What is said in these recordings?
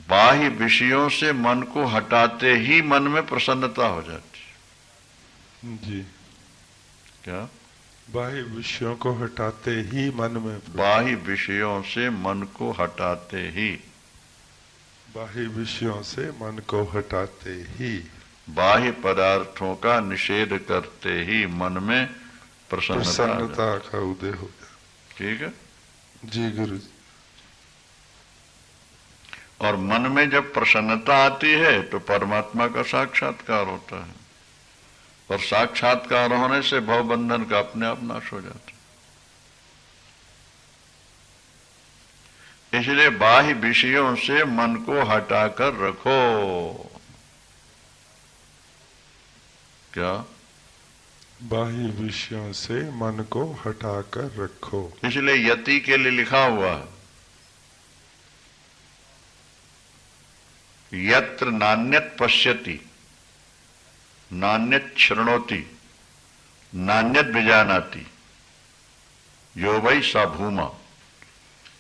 बाह्य विषयों से मन को हटाते ही मन में प्रसन्नता हो जाती जी। क्या? बाह्य विषयों को हटाते ही मन में, बाह्य विषयों से मन को हटाते ही, बाह्य विषयों से मन को हटाते ही, बाह्य पदार्थों का निषेध करते ही मन में प्रसन्नता का उदय हो जाए। ठीक है जी गुरु जी। और मन में जब प्रसन्नता आती है तो परमात्मा का साक्षात्कार होता है, और साक्षात्कार होने से भवबंधन का अपने आप नाश हो जाता है। इसलिए बाह्य विषयों से मन को हटाकर रखो। क्या? बाह्य विषयों से मन को हटाकर रखो। इसलिए यति के लिए लिखा हुआ है, यत्र नान्यत पश्यति नान्यत शृणोति नान्यत विजानाति यो वै सा भूमा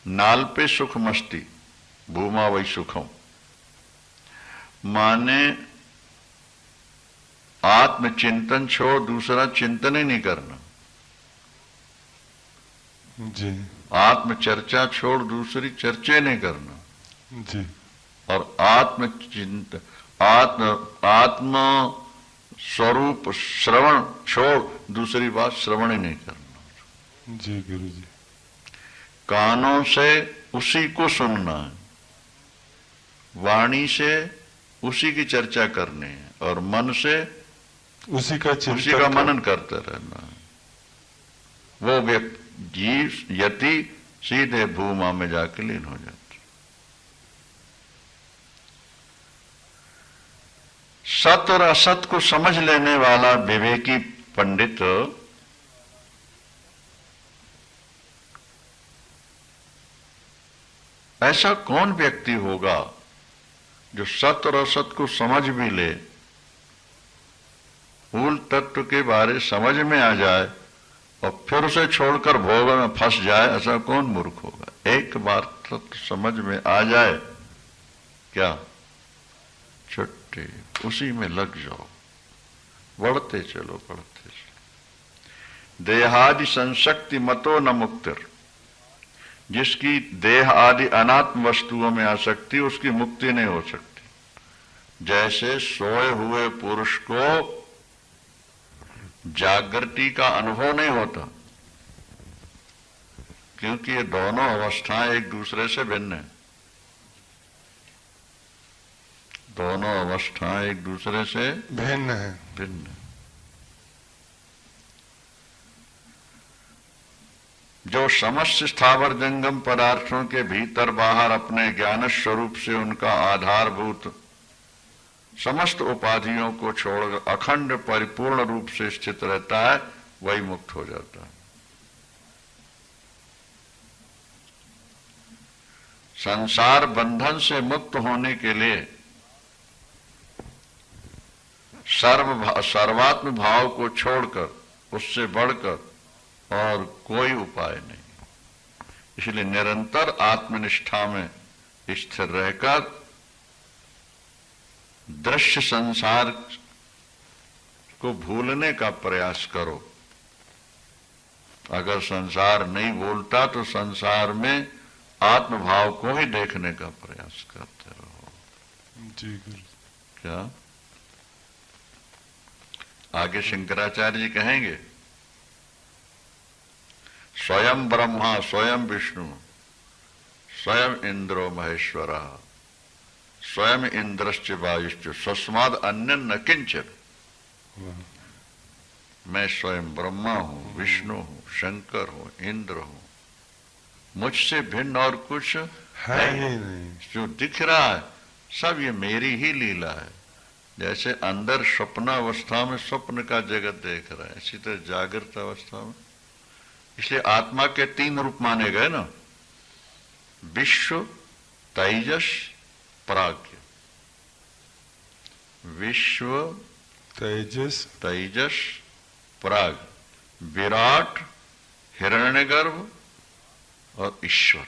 नाल पे सुखमस्ति भूमा वै सुखम। माने आत्मचिंतन छोड़ दूसरा चिंतन ही नहीं करना, जी। आत्मचर्चा छोड़ दूसरी चर्चे नहीं करना, जी। और आत्म स्वरूप श्रवण छोड़ दूसरी बात श्रवण ही नहीं करना। जी गुरु जी। कानों से उसी को सुनना है, वाणी से उसी की चर्चा करनी है, और मन से उसी का मनन करते रहना है। वो व्यक्ति यति सीधे भूमा में जाके लीन हो जाता। सत और असत को समझ लेने वाला विवेकी पंडित ऐसा कौन व्यक्ति होगा जो सत और असत को समझ भी ले, मूल तत्व के बारे समझ में आ जाए और फिर उसे छोड़कर भोग में फंस जाए? ऐसा कौन मूर्ख होगा? एक बार तत्व समझ में आ जाए, क्या छुट्टी, उसी में लग जाओ, बढ़ते चलो बढ़ते चलो। देहादि संशक्ति मतो न मुक्तिर, जिसकी देह आदि अनात्म वस्तुओं में आसक्ति, उसकी मुक्ति नहीं हो सकती। जैसे सोए हुए पुरुष को जागृति का अनुभव नहीं होता, क्योंकि ये दोनों अवस्थाएं एक दूसरे से भिन्न है। दोनों अवस्थाएं एक दूसरे से भिन्न है। जो समस्त स्थावर जंगम पदार्थों के भीतर बाहर अपने ज्ञान स्वरूप से उनका आधारभूत समस्त उपाधियों को छोड़कर अखंड परिपूर्ण रूप से स्थित रहता है, वही मुक्त हो जाता है। संसार बंधन से मुक्त होने के लिए सर्वात्म भाव को छोड़कर, उससे बढ़कर और कोई उपाय नहीं। इसलिए निरंतर आत्मनिष्ठा में स्थिर रहकर दृश्य संसार को भूलने का प्रयास करो। अगर संसार नहीं बोलता तो संसार में आत्मभाव को ही देखने का प्रयास करते रहो। जी गुरु। क्या आगे शंकराचार्य जी कहेंगे, स्वयं ब्रह्मा स्वयं विष्णु स्वयं इंद्रो महेश्वरा स्वयं इंद्रश्च वायुश्च स्वस्माद अन्य न किंचन। मैं स्वयं ब्रह्मा हूं, विष्णु हूं, शंकर हूं, इंद्र हूं, मुझसे भिन्न और कुछ है ही नहीं। जो दिख रहा है सब ये मेरी ही लीला है। जैसे अंदर स्वप्नावस्था में स्वप्न का जगत देख रहा है, इसी तरह जागृत अवस्था में। इसलिए आत्मा के 3 रूप माने गए ना, विश्व, तेजस, प्राज्ञ। विश्व, तेजस, प्राज्ञ, विराट, हिरण्यगर्भ और ईश्वर।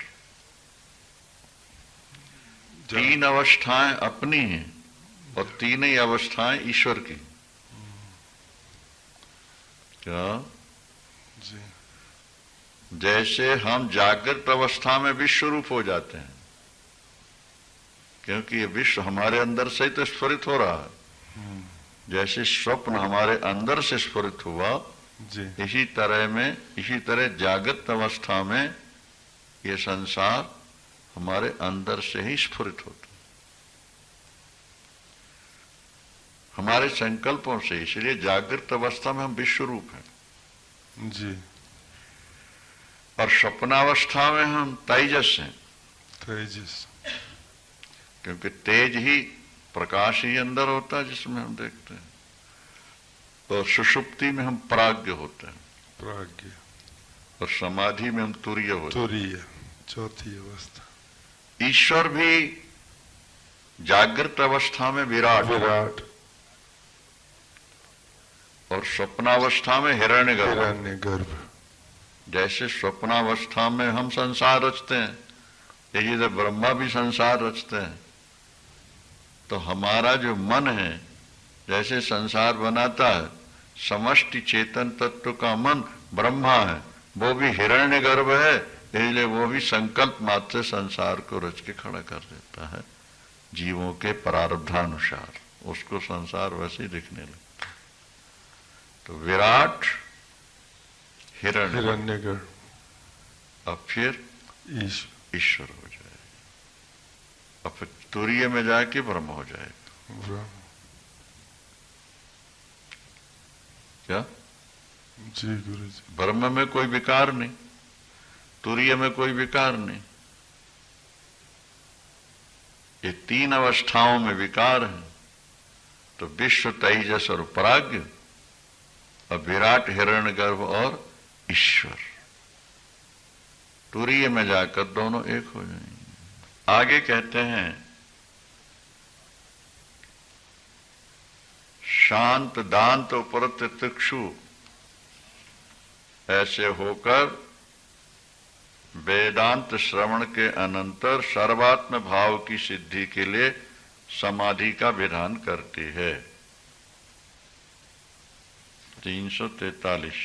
तीन अवस्थाएं अपनी हैं और तीन ही अवस्थाएं ईश्वर की। क्या? जी। जैसे हम जागृत अवस्था में विश्व रूप हो जाते हैं, क्योंकि ये विश्व हमारे अंदर से ही तो स्फुरित हो रहा है। जैसे स्वप्न हमारे अंदर से स्फुरित हुआ, जी। इसी तरह जागृत अवस्था में ये संसार हमारे अंदर से ही स्फुरित होता है, हमारे संकल्पों से। इसलिए जागृत अवस्था में हम विश्व रूप हैं जी। और स्वप्नावस्था में हम तेजस हैं, तेजस, क्योंकि तेज ही प्रकाश ही अंदर होता है जिसमें हम देखते हैं। तो सुषुप्ति में हम प्राज्ञ होते हैं, प्राज्ञ, और समाधि में हम तुरीय होते हैं, तुरीय, चौथी अवस्था। ईश्वर भी जागृत अवस्था में विराट, विराट, और स्वप्नावस्था में हिरण्यगर्भ। हिरण्यगर्भ। जैसे स्वप्नावस्था में हम संसार रचते हैं, यही तो ब्रह्मा भी संसार रचते हैं। तो हमारा जो मन है जैसे संसार बनाता है, समष्टि चेतन तत्व का मन ब्रह्मा है, वो भी हिरण्यगर्भ है, इसलिए वो भी संकल्प मात्र से संसार को रच के खड़ा कर देता है जीवों के प्रारब्धानुसार। उसको संसार वैसे ही दिखने लगता है। तो विराट हिरण्यगर्भ, अब फिर ईश्वर हो जाए, अब फिर तुरीय में जाके ब्रह्म हो जाएगा। क्या? जी गुरु जी। ब्रह्म में कोई विकार नहीं, तुरीय में कोई विकार नहीं। ये तीन अवस्थाओं में विकार है। तो विश्व, तेजस और प्राज्ञ, और विराट, हिरण्यगर्भ और ईश्वर, तुरीय में जाकर दोनों एक हो जाएंगे। आगे कहते हैं, शांत दांत उपरत तितिक्षु, ऐसे होकर वेदांत श्रवण के अनंतर सर्वात्म भाव की सिद्धि के लिए समाधि का विधान करती है। 343।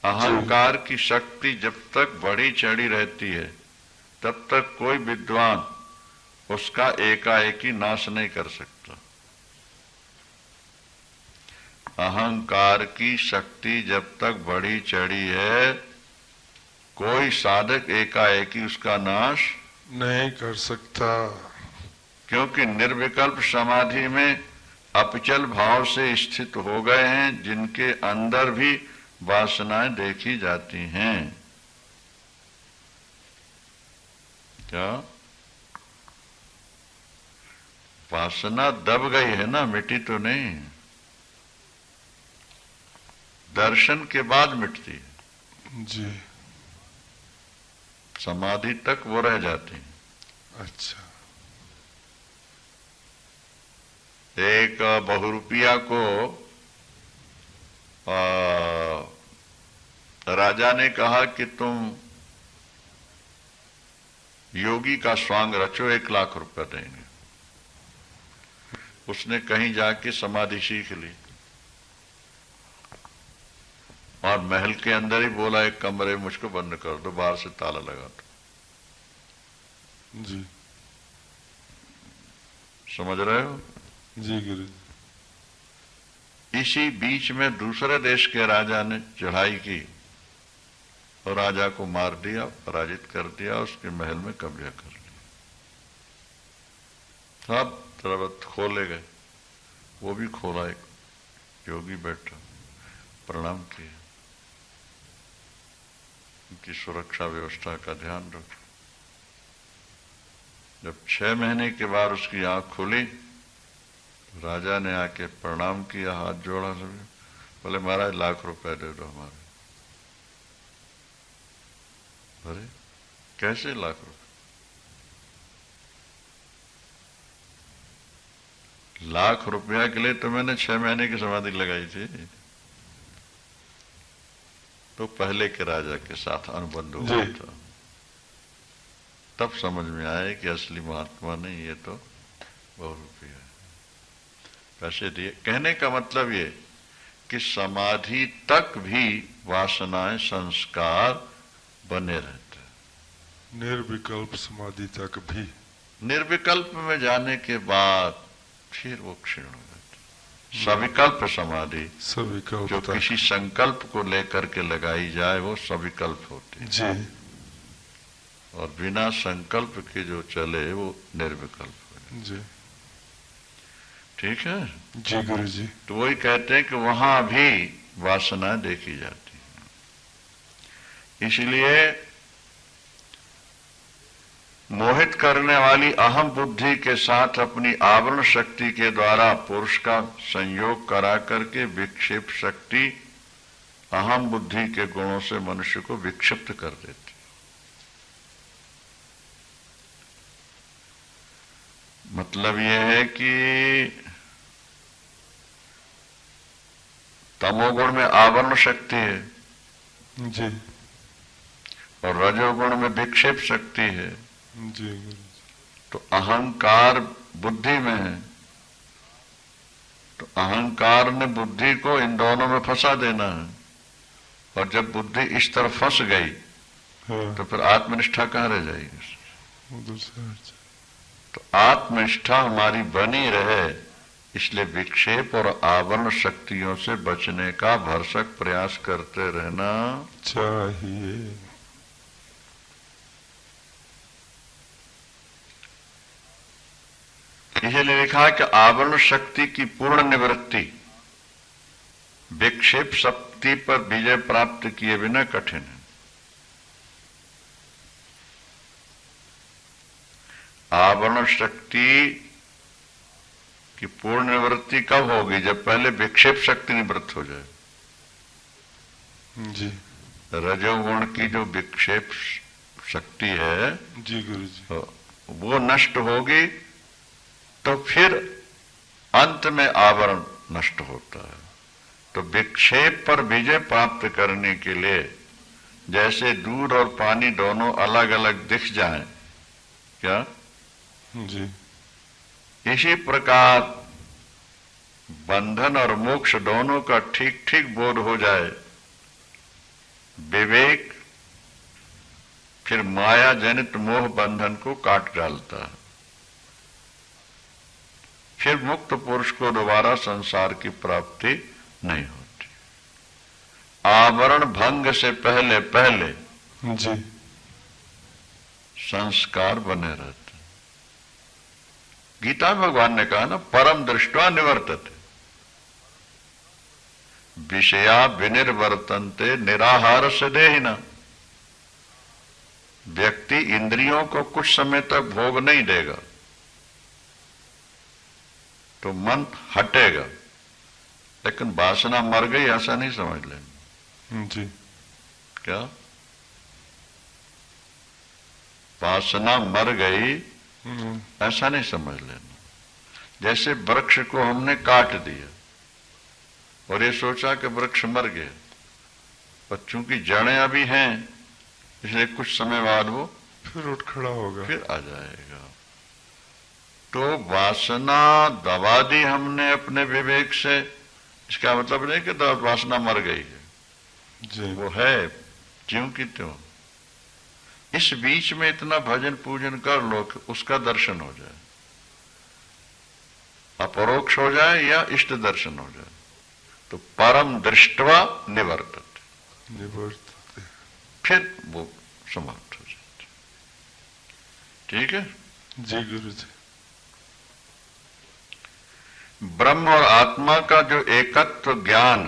अहंकार की शक्ति जब तक बढ़ी चढ़ी रहती है तब तक कोई विद्वान उसका एकाएकी नाश नहीं कर सकता। अहंकार की शक्ति जब तक बढ़ी चढ़ी है, कोई साधक एकाएकी उसका नाश नहीं कर सकता, क्योंकि निर्विकल्प समाधि में अपचल भाव से स्थित हो गए हैं, जिनके अंदर भी वासनाएं देखी जाती हैं। क्या? वासना दब गई है ना, मिटी तो नहीं। दर्शन के बाद मिटती है जी। समाधि तक वो रह जाती है। अच्छा। एक बहुरूपिया को राजा ने कहा कि तुम योगी का स्वांग रचो, 1 लाख रुपया देंगे। उसने कहीं जाके समाधि सीख ली और महल के अंदर ही बोला, एक कमरे मुझको बंद कर दो, बाहर से ताला लगा दो। जी। समझ रहे हो? जी गुरु जी। इसी बीच में दूसरे देश के राजा ने चढ़ाई की और राजा को मार दिया, पराजित कर दिया, उसके महल में कब्जा कर लिया। सब तरफ खोले गए, वो भी खोला। एक योगी बैठा, प्रणाम किया, उनकी सुरक्षा व्यवस्था का ध्यान रखा। जब 6 महीने के बाद उसकी आंख खुली, राजा ने आके प्रणाम किया, हाथ जोड़ा सभी, बोले महाराज 1 लाख रुपए दे दो हमारे। अरे कैसे 1 लाख रुपए? 1 लाख रुपया के लिए तो मैंने 6 महीने की समाधि लगाई थी। तो पहले के राजा के साथ अनुबंध हुआ था। तब समझ में आए कि असली महात्मा नहीं, ये तो बहुरूपी है। पैसे दिए। कहने का मतलब ये कि समाधि तक भी वासनाएं, संस्कार बने रहते हैं। निर्विकल्प समाधि तक भी। निर्विकल्प में जाने के बाद फिर वो क्षीण हो जाते। सविकल्प समाधि, सविकल्प जो किसी संकल्प को लेकर के लगाई जाए, वो सविकल्प होती है जी। और बिना संकल्प के जो चले वो निर्विकल्प हो। जी ठीक है जी गुरु जी। तो वही कहते हैं कि वहां भी वासना देखी जाती है। इसलिए मोहित करने वाली अहम बुद्धि के साथ अपनी आवरण शक्ति के द्वारा पुरुष का संयोग करा करके विक्षेप शक्ति अहम बुद्धि के गुणों से मनुष्य को विक्षिप्त कर देती। मतलब यह है कि तमोगुण में आवरण शक्ति है जी और रजोगुण में विक्षेप शक्ति है, जी गुरु जी। तो अहंकार बुद्धि में है, तो अहंकार ने बुद्धि को इन दोनों में फंसा देना है। और जब बुद्धि इस तरफ फंस गई हाँ। तो फिर आत्मनिष्ठा कहाँ रह जाएगी। उधर से हट जाए। तो आत्मनिष्ठा हमारी बनी रहे, इसलिए विक्षेप और आवरण शक्तियों से बचने का भरसक प्रयास करते रहना चाहिए। इसलिए लिखा कि आवरण शक्ति की पूर्ण निवृत्ति विक्षेप शक्ति पर विजय प्राप्त किए बिना कठिन है। आवरण शक्ति की पूर्ण निवृत्ति कब होगी? जब पहले विक्षेप शक्ति निवृत्त हो जाए। जी रजोगुण की जो विक्षेप शक्ति है जी गुरु जी। वो नष्ट होगी तो फिर अंत में आवरण नष्ट होता है। तो विक्षेप पर विजय प्राप्त करने के लिए जैसे दूध और पानी दोनों अलग अलग दिख जाएं, क्या जी इसी प्रकार बंधन और मोक्ष दोनों का ठीक ठीक बोध हो जाए, विवेक फिर माया जनित मोह बंधन को काट डालता है। फिर मुक्त पुरुष को दोबारा संसार की प्राप्ति नहीं होती। आवरण भंग से पहले पहले जी संस्कार बने रहते। गीता में भगवान ने कहा ना, परम दृष्टवा निवर्तते विषया विनिर्वर्तन्ते निराहार से देहिना। व्यक्ति इंद्रियों को कुछ समय तक भोग नहीं देगा तो मन हटेगा, लेकिन वासना मर गई ऐसा नहीं समझ लेना। जी क्या वासना मर गई ऐसा नहीं समझ लेना। जैसे वृक्ष को हमने काट दिया और ये सोचा कि वृक्ष मर गया, पर चूंकि जड़ें अभी हैं इसलिए कुछ समय बाद वो फिर उठ खड़ा होगा, फिर आ जाएगा। तो वासना दबा दी हमने अपने विवेक से, इसका मतलब नहीं कि वासना मर गई है, जी वो है ज्यों की त्यों। इस बीच में इतना भजन पूजन कर लो कि उसका दर्शन हो जाए, अपरोक्ष हो जाए या इष्ट दर्शन हो जाए, तो परम दृष्टवा निवर्तते, निवर्तते, फिर वो समाप्त हो जाते। ठीक है जी गुरु जी। ब्रह्म और आत्मा का जो एकत्व ज्ञान,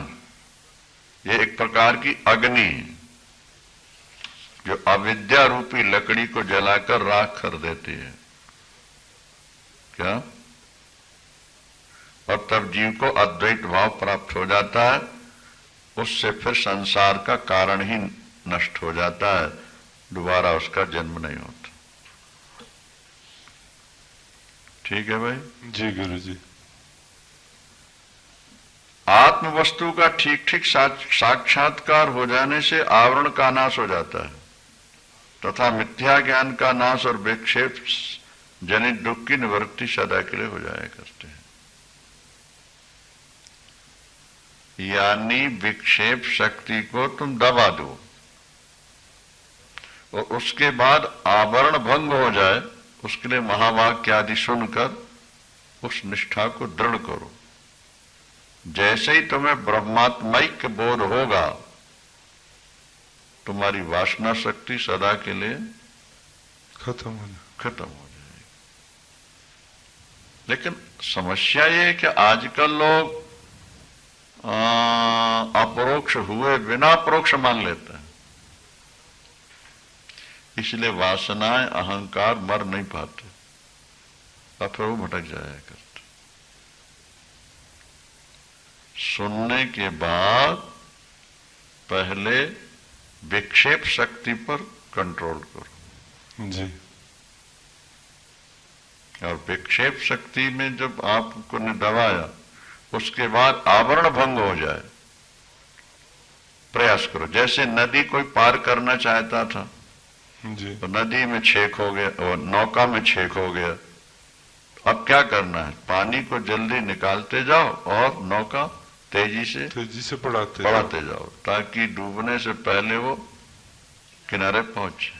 ये एक प्रकार की अग्नि है जो अविद्या रूपी लकड़ी को जलाकर राख कर देती है। क्या? और तब जीव को अद्वैत भाव प्राप्त हो जाता है, उससे फिर संसार का कारण ही नष्ट हो जाता है, दोबारा उसका जन्म नहीं होता। ठीक है भाई? जी गुरु जी। आत्म वस्तु का ठीक ठीक साक्षात्कार हो जाने से आवरण का नाश हो जाता है। तथा मिथ्या ज्ञान का नाश और विक्षेप जनित दुख की निवृत्ति सदा के लिए हो जाया करते हैं। यानी विक्षेप शक्ति को तुम दबा दो और उसके बाद आवरण भंग हो जाए, उसके लिए महावाक्य आदि सुनकर उस निष्ठा को दृढ़ करो। जैसे ही तुम्हें ब्रह्मात्मैक्य बोध होगा, तुम्हारी वासना शक्ति सदा के लिए खत्म हो जाएगी। लेकिन समस्या ये है कि आजकल लोग अपरोक्ष हुए बिना परोक्ष मान लेते हैं, इसलिए वासनाएं अहंकार मर नहीं पाते और फिर वो भटक जाया करते। सुनने के बाद पहले विक्षेप शक्ति पर कंट्रोल करो जी। और विक्षेप शक्ति में जब आपको ने दबाया, उसके बाद आवरण भंग हो जाए, प्रयास करो। जैसे नदी कोई पार करना चाहता था जी। तो नदी में छेक हो गया और नौका में छेक हो गया। अब क्या करना है? पानी को जल्दी निकालते जाओ और नौका तेजी से बढ़ाते जाओ ताकि डूबने से पहले वो किनारे पहुंचे।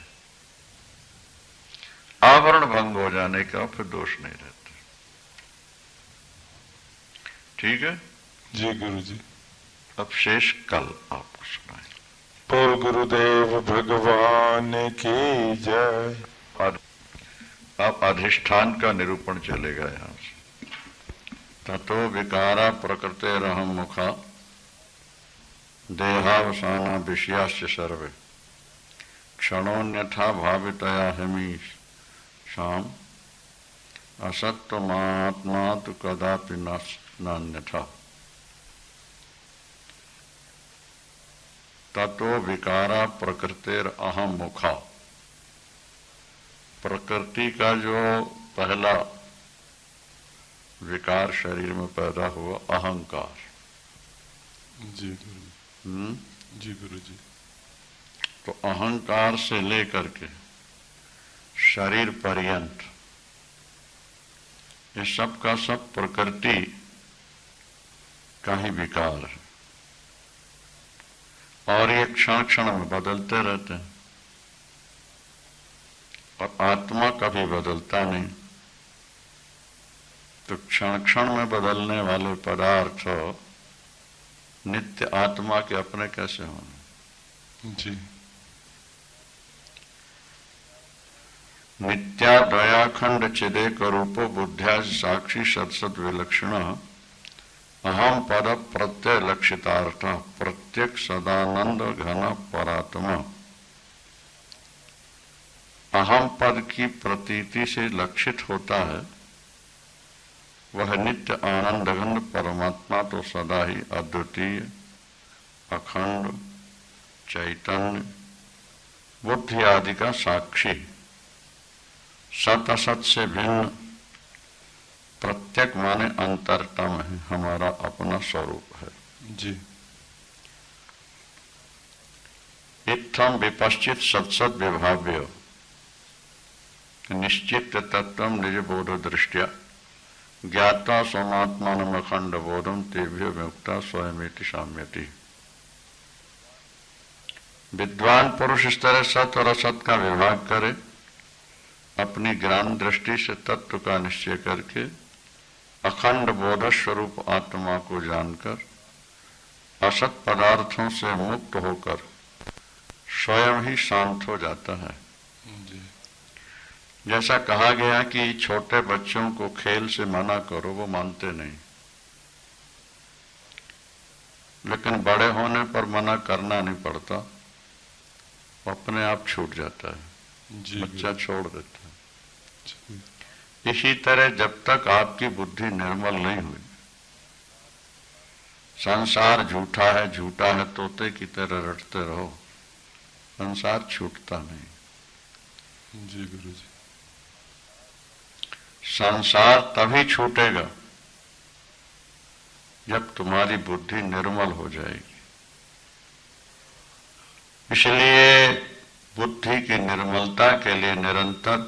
आवरण भंग हो जाने का फिर दोष नहीं रहता। ठीक है जी गुरु जी। अब शेष कल आपको सुनाए। बोल गुरुदेव भगवान की जय। अब अधिष्ठान का निरूपण चलेगा यहां से। ततो विकारा प्रकृतेरहं मुखा देहावसाना विषयाश्च सर्वे क्षणोन्यथा भावितया हमीषाम् असत्त्वमात्मा तु कदापि नान्यथा। ततो विकारा प्रकृतेरहं मुखा। प्रकृति का जो पहला विकार शरीर में पैदा हुआ, अहंकार। जी गुरु जी। गुरु जी। तो अहंकार से लेकर के शरीर पर्यंत ये सब का सब प्रकृति का ही विकार है और ये क्षण क्षण में बदलते रहते हैं और आत्मा कभी बदलता नहीं। तो क्षण क्षण में बदलने वाले पदार्थ नित्य आत्मा के अपने कैसे होंगे? जी। नित्या दयाखंड चिदेक रूपो बुद्ध्या साक्षी सत्सद विलक्षण अहम पद प्रत्यय लक्षितार्थ प्रत्येक सदानंद घन परात्मा। अहम पद की प्रतीति से लक्षित होता है वह नित्य आनंद घन परमात्मा तो सदा ही अद्वितीय अखंड चैतन्य बुद्धि आदि का साक्षी सत असत से भिन्न प्रत्येक माने अंतरतम है, हमारा अपना स्वरूप है। जी। इत्थम विपश्चित सत्सद विभाव्य निश्चित तत्व निज बोध दृष्टिया ज्ञाता सोमात्मान अखंड बोधम तेभ्यो मुक्ता स्वयमेति साम्यति। विद्वान पुरुष इस तरह सत और असत का विभाग करे, अपनी ज्ञान दृष्टि से तत्व का निश्चय करके अखंड बोध स्वरूप आत्मा को जानकर असत पदार्थों से मुक्त होकर स्वयं ही शांत हो जाता है। जैसा कहा गया कि छोटे बच्चों को खेल से मना करो, वो मानते नहीं, लेकिन बड़े होने पर मना करना नहीं पड़ता, अपने आप छूट जाता है, बच्चा छोड़ देता है। इसी तरह जब तक आपकी बुद्धि निर्मल नहीं हुई, संसार झूठा है तोते की तरह रटते रहो, संसार छूटता नहीं। जी गुरु जी। संसार तभी छूटेगा जब तुम्हारी बुद्धि निर्मल हो जाएगी। इसलिए बुद्धि की निर्मलता के लिए निरंतर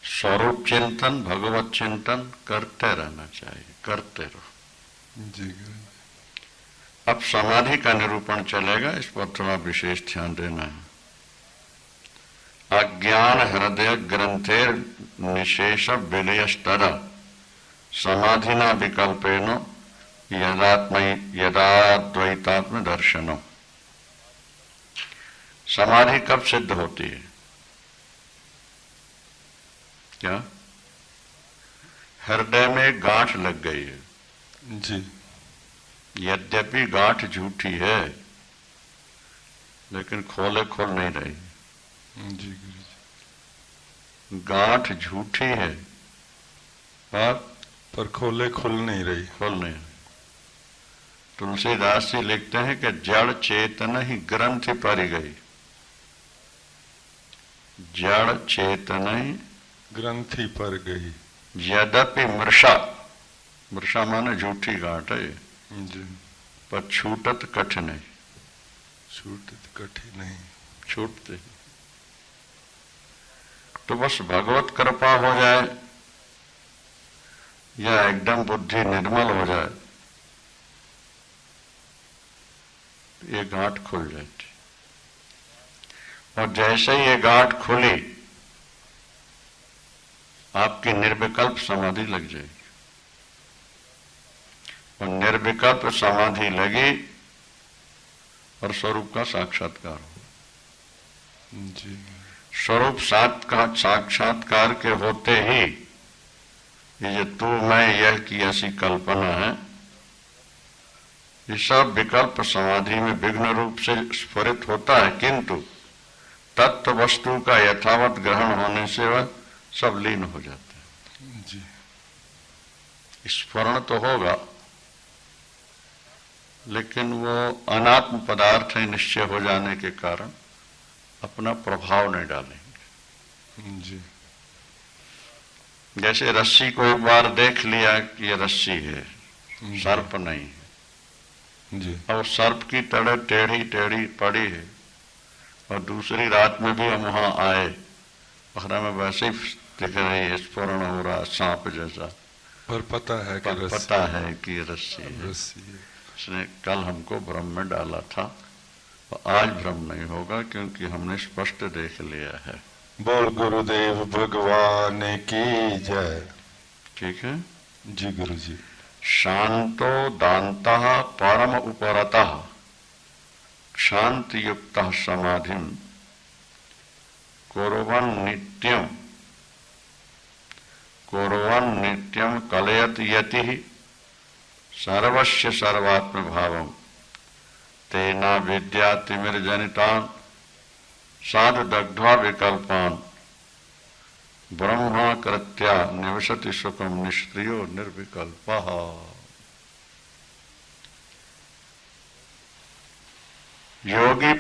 स्वरूप चिंतन, भगवत चिंतन करते रहना चाहिए, करते रहो। जी गुरु जी। अब समाधि का निरूपण चलेगा, इस पर थोड़ा विशेष ध्यान देना है। अज्ञान हृदय ग्रंथेर निशेष विलयस्तरा समाधिना विकल्पेन यदाद्वैतात्म दर्शनम। समाधि कब सिद्ध होती है? क्या? हृदय में गांठ लग गई है। जी। यद्यपि गांठ झूठी है लेकिन खोले खोल नहीं रही। जी गुरु जी। गांठ झूठी है पर खोले खुल नहीं रही। खोल नहीं। तुलसीदास जी लिखते हैं कि जड़ चेतन ही ग्रंथि पर गई। जड़ चेतन ही ग्रंथि पर गई। यद्यपि मृषा, मृषा माने झूठी गांठ है जी। पर छूटत कठिन है। छूटत कठिन नहीं, छूटते। तो बस भगवत कृपा हो जाए या एकदम बुद्धि निर्मल हो जाए, ये गांठ खुल जाती। और जैसे ये गांठ खुली आपकी निर्विकल्प समाधि लग जाएगी। और निर्विकल्प समाधि लगी और स्वरूप का साक्षात्कार हो। जी। स्वरूप साक्षात्कार के होते ही ये जो तू मैं यह की ऐसी कल्पना है, ये सब विकल्प समाधि में विघ्न रूप से स्फुरित होता है, किंतु तत्व वस्तु का यथावत ग्रहण होने से वह सब लीन हो जाते हैं। जी। स्फुरण तो होगा लेकिन वो अनात्म पदार्थ है, निश्चय हो जाने के कारण अपना प्रभाव नहीं डालेंगे। जी। जैसे रस्सी को एक बार देख लिया कि ये रस्सी है, सर्प नहीं है। जी। और सर्प की तरह टेढ़ी टेढ़ी पड़ी है और दूसरी रात में भी हम वहां आए और हमें वैसे ही दिख रही है, स्फुरण हो रहा सांप जैसा, पर पता है कि पता है कि ये रस्सी है। रस्सी है। उसने कल हमको भ्रम में डाला था और आज भ्रम नहीं होगा क्योंकि हमने स्पष्ट देख लिया है। बोल गुरुदेव भगवान की जय। ठीक है जी गुरु जी। शांतो दान्तः परम उपरतः शांति युक्तः समाधिं कुर्वन् नित्यं कलयति यतिः सर्वस्य सर्वात्म भावम् तेना विद्यातिमिर्जनितान् साधु दग्ध्वा विकल्पान् ब्रह्मा कृत्या निवसति सुखम निष्क्रियो निर्विकल्पः। योगी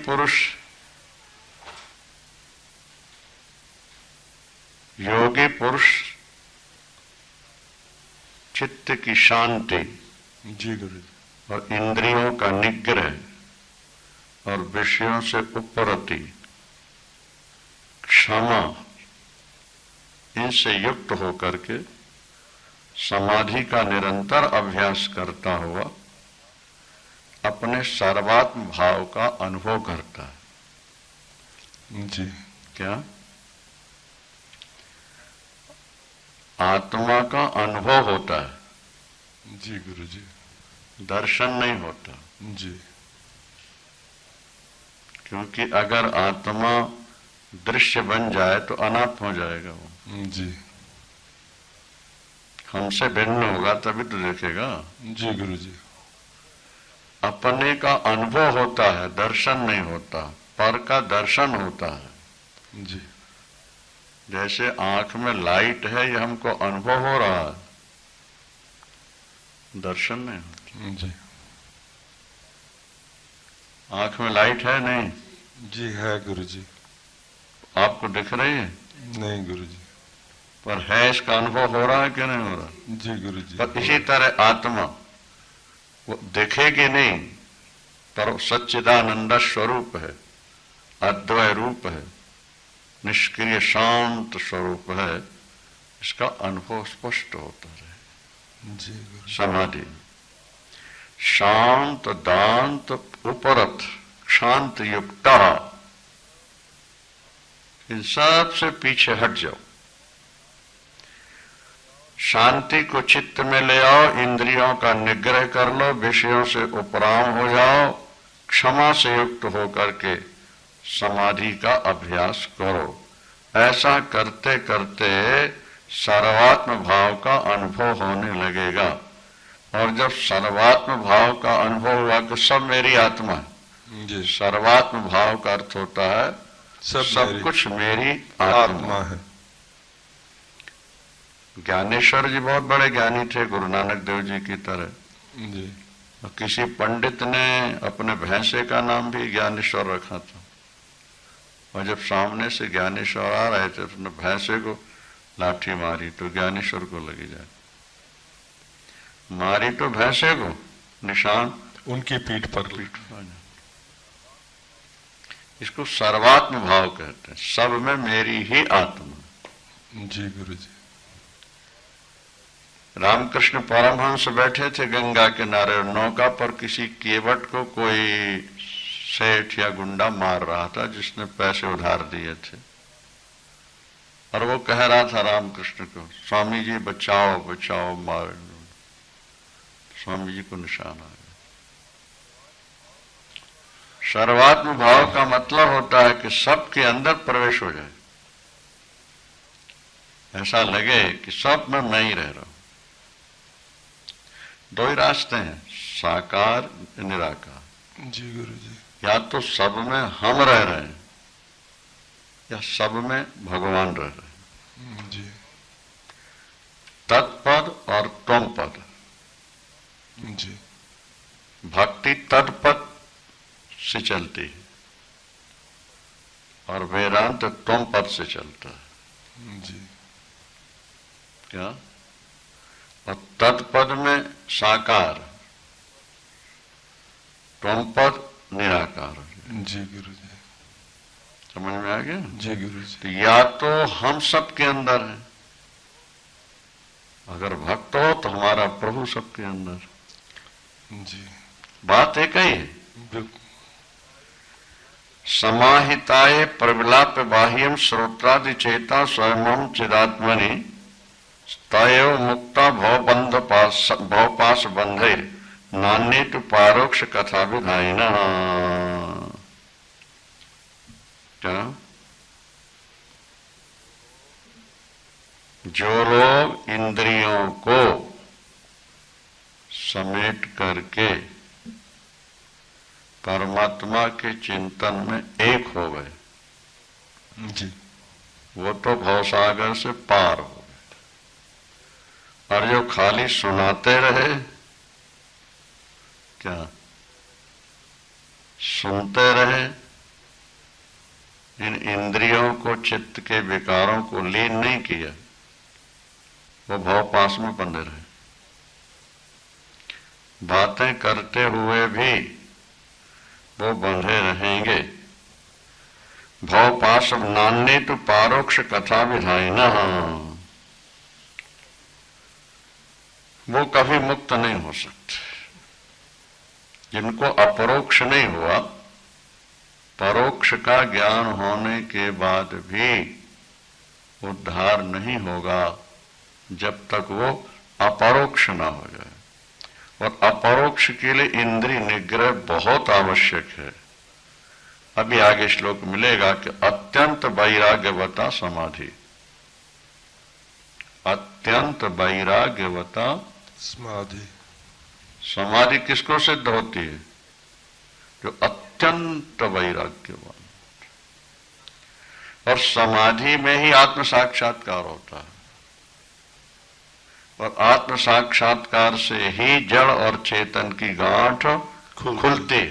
पुरुष चित्त की शांति जी गुरु जी। और इंद्रियों का निग्रह और विषयों से उपरति क्षमा, इनसे युक्त होकर के समाधि का निरंतर अभ्यास करता हुआ अपने सर्वात्म भाव का अनुभव करता है। जी। क्या? आत्मा का अनुभव होता है। जी गुरु जी। दर्शन नहीं होता। जी। क्योंकि अगर आत्मा दृश्य बन जाए तो अनात्म हो जाएगा वो। जी। हमसे भिन्न होगा तभी तो देखेगा। जी गुरु जी। अपने का अनुभव होता है, दर्शन नहीं होता। पर का दर्शन होता है। जी। जैसे आंख में लाइट है, ये हमको अनुभव हो रहा है, दर्शन नहीं होता। जी। आंख में लाइट है नहीं? जी है गुरु जी। आपको दिख रही है? नहीं गुरु जी। पर है, इसका अनुभव हो रहा है कि नहीं हो रहा? जी गुरु जी। पर इसी तरह आत्मा वो दिखेगी नहीं पर सच्चिदानंद स्वरूप है, अद्वय रूप है, निष्क्रिय शांत स्वरूप है, इसका अनुभव स्पष्ट होता रहे। जी गुरु। समाधि शांत दांत उपरत शांत युक्ता, इन सब से पीछे हट जाओ, शांति को चित्त में ले आओ, इंद्रियों का निग्रह कर लो, विषयों से उपराम हो जाओ, क्षमा से युक्त होकर के समाधि का अभ्यास करो। ऐसा करते करते सर्वात्म भाव का अनुभव होने लगेगा। और जब सर्वात्म भाव का अनुभव हुआ कि सब मेरी आत्मा है, जी। सर्वात्म भाव का अर्थ होता है सब कुछ मेरी आत्मा है। ज्ञानेश्वर जी बहुत बड़े ज्ञानी थे, गुरु नानक देव जी की तरह जी। किसी पंडित ने अपने भैंसे का नाम भी ज्ञानेश्वर रखा था, और जब सामने से ज्ञानेश्वर आ रहे थे उसने भैंसे को लाठी मारी तो ज्ञानेश्वर को लगी जाए, मारी तो भैंसे को, निशान उनकी पीठ पर। इसको सर्वात्म भाव कहते हैं, सब में मेरी ही आत्मा। जी गुरु जी। रामकृष्ण परमहंस बैठे थे गंगा किनारे, नौका पर किसी केवट को कोई सेठ या गुंडा मार रहा था जिसने पैसे उधार दिए थे, और वो कह रहा था रामकृष्ण को, स्वामी जी बचाओ बचाओ, मार। स्वामी जी को निशान आ गया। सर्वात्म भाव का मतलब होता है कि सबके अंदर प्रवेश हो जाए, ऐसा लगे कि सब में मैं ही रह रहा हूं। दो ही रास्ते हैं, साकार निराकार। जी गुरु जी। या तो सब में हम रह रहे हैं या सब में भगवान रह रहे हैं। जी। तत्पद और त्वम पद। जी। भक्ति तत्पद से चलती है और वेदांत त्वम पद से चलता है। जी। क्या? और तत्पद में साकार, त्वम पद निराकार। जी गुरु जी। समझ में आ गया? जी गुरु जी। तो या तो हम सबके अंदर है, अगर भक्त हो तो हमारा प्रभु सबके अंदर। जी। बात एक ही है। बिल्कुल। समाहिताय प्रविलाप बाह्यम श्रोत्रादि चेता स्वयं चिदात्मनि तयो मुक्ता भवबंध भवपाश बंधे नान्य तो पारोक्ष कथा विधायिन। क्या? जो लोग इंद्रियों को समेट करके परमात्मा के चिंतन में एक हो गए, जी। वो तो भवसागर से पार हो गए। और जो खाली सुनाते रहे, क्या सुनते रहे, इन इंद्रियों को चित्त के विकारों को लीन नहीं किया, वो भवपाश में बंधे रहे। बातें करते हुए भी वो बंधे रहेंगे। भवपाश नान्य तो पारोक्ष कथा विधायिन, वो कभी मुक्त नहीं हो सकते। जिनको अपरोक्ष नहीं हुआ, परोक्ष का ज्ञान होने के बाद भी उद्धार नहीं होगा जब तक वो अपरोक्ष ना हो जाए। और अपरोक्ष के लिए इंद्रिय निग्रह बहुत आवश्यक है। अभी आगे श्लोक मिलेगा कि अत्यंत वैराग्यवता समाधि, अत्यंत वैराग्यवता समाधि। समाधि किसको सिद्ध होती है? जो अत्यंत वैराग्यवान। और समाधि में ही आत्म साक्षात्कार होता है, और आत्म साक्षात्कार से ही जड़ और चेतन की गांठ खुलती।